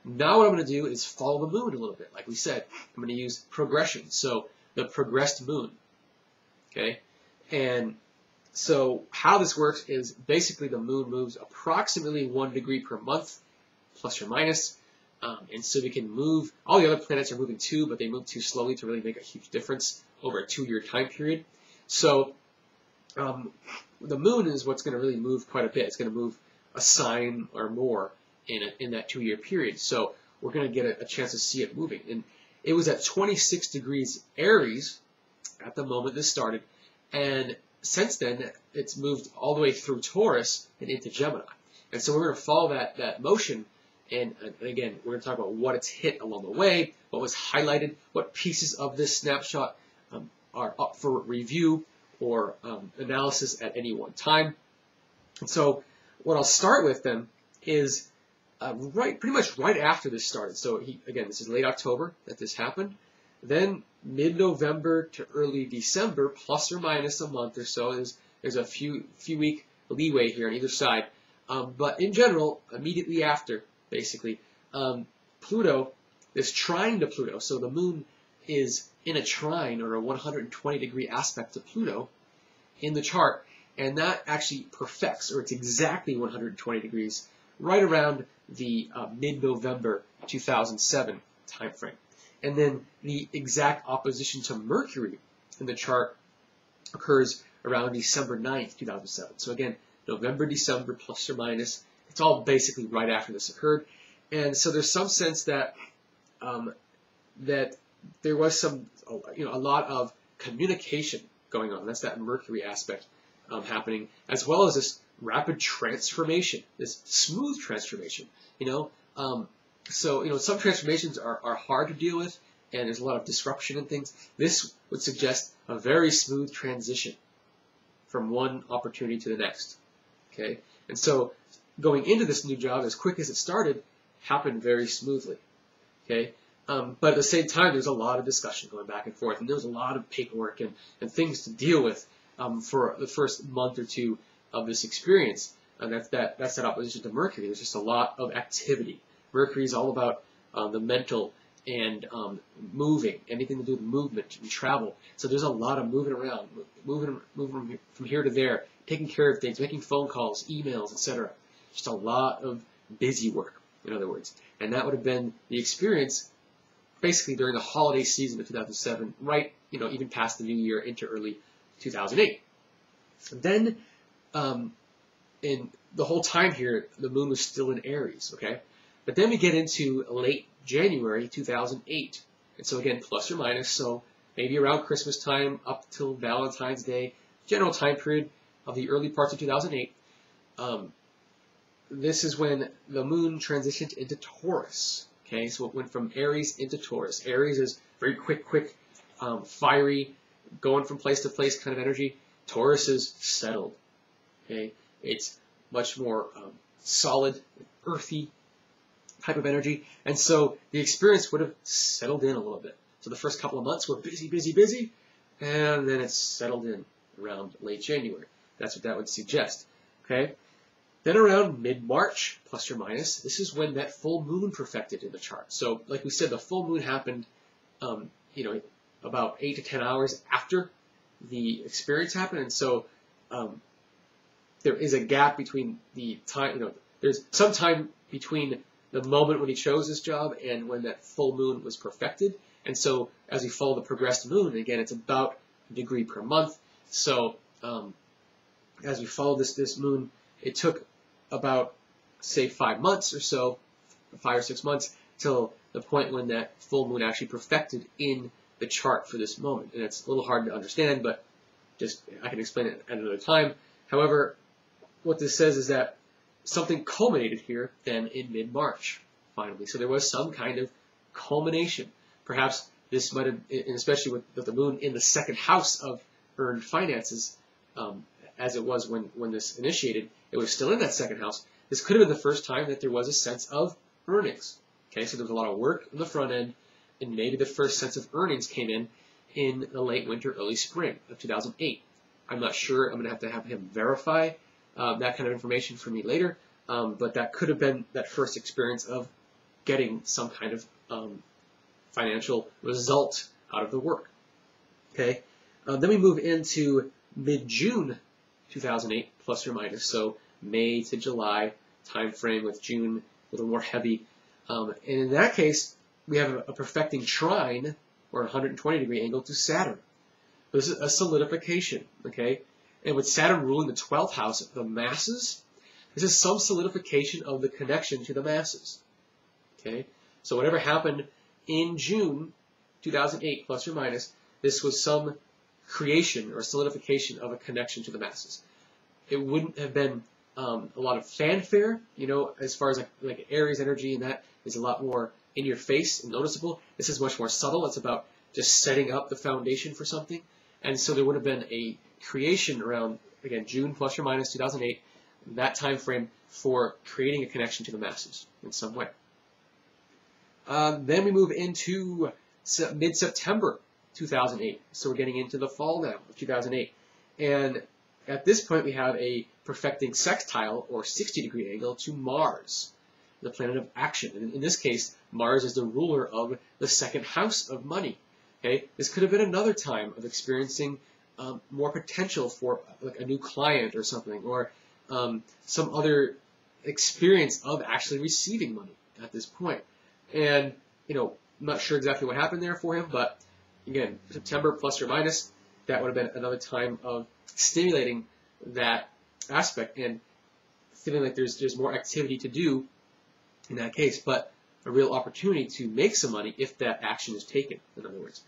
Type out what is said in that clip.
Now what I'm going to do is follow the moon a little bit. Like we said, I'm going to use progression. So the progressed moon. Okay? And so how this works is basically the moon moves approximately 1 degree per month, plus or minus. And so we can move, all the other planets are moving too, but they move too slowly to really make a huge difference over a 2-year time period. So the moon is what's going to really move quite a bit. It's going to move a sign or more in that 2-year period. So we're going to get a chance to see it moving. And it was at 26 degrees Aries at the moment this started. And since then, it's moved all the way through Taurus and into Gemini. And so we're going to follow that motion. And again, we're going to talk about what it's hit along the way, what was highlighted, what pieces of this snapshot are up for review or analysis at any one time. And so what I'll start with then is pretty much right after this started. So again, this is late October that this happened. Then mid-November to early December, plus or minus a month or so, there's a few week leeway here on either side. But in general, immediately after, basically, Pluto is trine to Pluto. So the moon is in a trine or a 120 degree aspect to Pluto in the chart, and that actually perfects, or it's exactly 120 degrees, right around the mid-November 2007 time frame. And then the exact opposition to Mercury in the chart occurs around December 9th, 2007. So again, November, December, plus or minus. It's all basically right after this occurred. And so there's some sense that that there was a lot of communication going on. That's that Mercury aspect happening, as well as this rapid transformation, this smooth transformation. So some transformations are hard to deal with, and there's a lot of disruption and things. This would suggest a very smooth transition from one opportunity to the next. Okay, and so going into this new job, as quick as it started, happened very smoothly. Okay, but at the same time, there's a lot of discussion going back and forth, and there was a lot of paperwork and things to deal with for the first month or two of this experience. And that's that opposition to Mercury. There's just a lot of activity. Mercury is all about the mental and moving, anything to do with movement and travel. So there's a lot of moving around, moving from here to there, taking care of things, making phone calls, emails, etc. Just a lot of busy work, in other words. And that would have been the experience basically during the holiday season of 2007, right, even past the new year into early 2008. And then in the whole time here, the moon was still in Aries, okay? But then we get into late January 2008. And so again, plus or minus, so maybe around Christmas time up till Valentine's Day, general time period of the early parts of 2008. This is when the moon transitioned into Taurus. Okay, so it went from Aries into Taurus. Aries is very quick, fiery, going from place to place kind of energy. Taurus is settled. Okay, it's much more solid, earthy type of energy, and so the experience would have settled in a little bit. So the first couple of months were busy, and then it's settled in around late January. That's what that would suggest. Okay. Then around mid-March, plus or minus, this is when that full moon perfected in the chart. So, like we said, the full moon happened, about 8 to 10 hours after the experience happened, and so there is a gap between the time. There's some time between the moment when he chose this job and when that full moon was perfected. And so, as we follow the progressed moon, again, it's about a degree per month. So, as we follow this moon, it took about, say, 5 months or so, 5 or 6 months, till the point when that full moon actually perfected in the chart for this moment. And it's a little hard to understand, but I can explain it at another time. However, what this says is that something culminated here then in mid-March, finally. So there was some kind of culmination. Perhaps this might have, and especially with the moon in the second house of earned finances, as it was when this initiated, it was still in that second house. This could have been the first time that there was a sense of earnings. Okay, so there was a lot of work on the front end, and maybe the first sense of earnings came in the late winter, early spring of 2008. I'm not sure. I'm going to have him verify that kind of information for me later, but that could have been that first experience of getting some kind of financial result out of the work. Okay, then we move into mid-June 2008, plus or minus, so May to July time frame, with June a little more heavy. And in that case, we have a perfecting trine, or a 120-degree angle, to Saturn. This is a solidification, okay? And with Saturn ruling the 12th house, the masses, this is some solidification of the connection to the masses, okay? So whatever happened in June 2008, plus or minus, this was some creation or solidification of a connection to the masses. It wouldn't have been a lot of fanfare, you know, as far as like Aries energy, and that is a lot more in your face and noticeable. This is much more subtle. It's about just setting up the foundation for something. And so there would have been a creation around, again, June plus or minus 2008, that time frame, for creating a connection to the masses in some way. Then we move into mid-September 2008. So we're getting into the fall now of 2008. And at this point, we have a perfecting sextile, or 60-degree angle, to Mars, the planet of action. And in this case, Mars is the ruler of the second house of money. Okay, this could have been another time of experiencing more potential for like a new client or something, or some other experience of actually receiving money at this point. And, you know, I'm not sure exactly what happened there for him, but again, September plus or minus, that would have been another time of stimulating that aspect and feeling like there's more activity to do in that case, but a real opportunity to make some money if that action is taken, in other words.